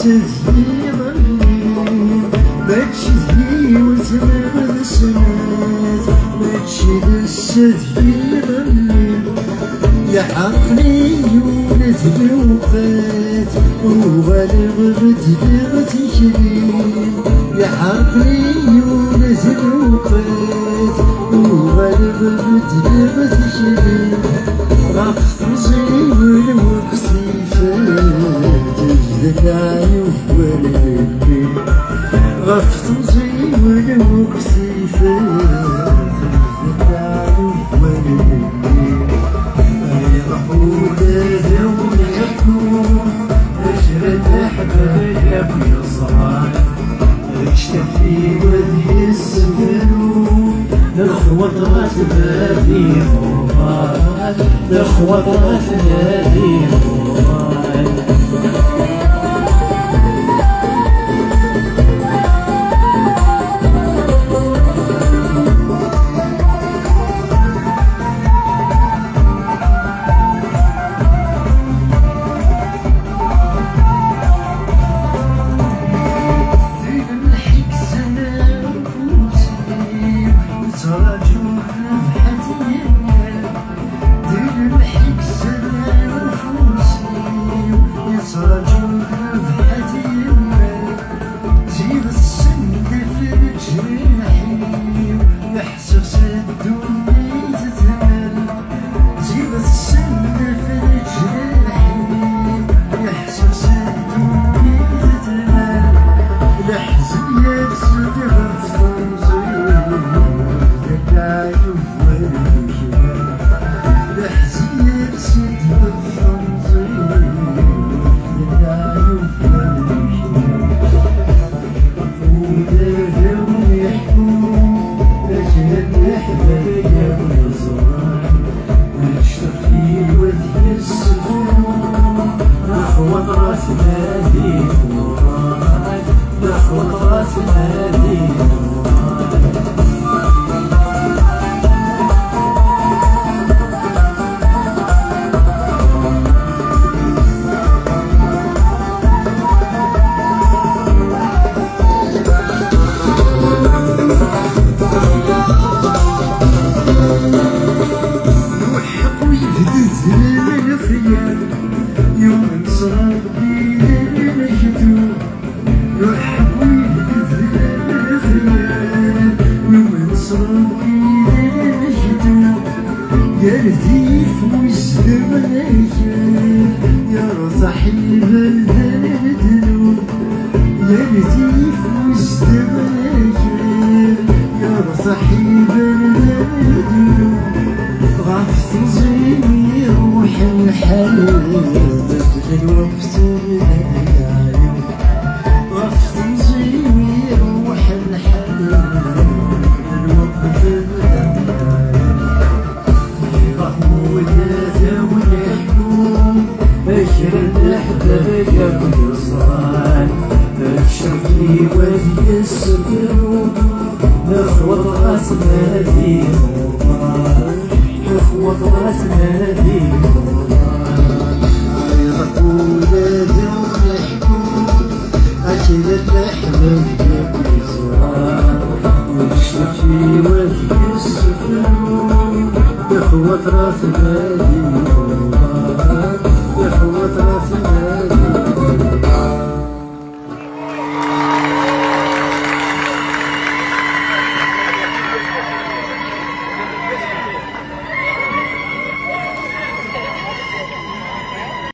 السذي ظلي ماشي ذي وتمغ السمات ماشي السذي ظلي يا عقلي ولد الوقت وغالب بدي تشرين يا عقلي ولد الوقت وغالب بدي تشرين رفض زي الوقت العيوب والقلبي غفت زي والوقسي فات العيوب والقلبي يروحوا لهذا ويحكوا أجرد أحباب يا صغار اشتفي وذي السفر نخوض راس بابي مبارك نخوض راس بابي مبارك يا لطيف وزدمك يا صاحب الذنوب يا لطيف وزدمك يا صاحب الذنوب غفت زيني روح الحال بدل الوقت والعيون غفت زيني روح الحال بدل الوقت والعيون الأحباب يا صغار الشرقي وادي السفر نخوض راس نادي مبارك نخوض راس نادي مبارك يضحكوا لازم يحكوا أكيد الأحباب يا صغار الشرقي وادي السفر نخوض راس نادي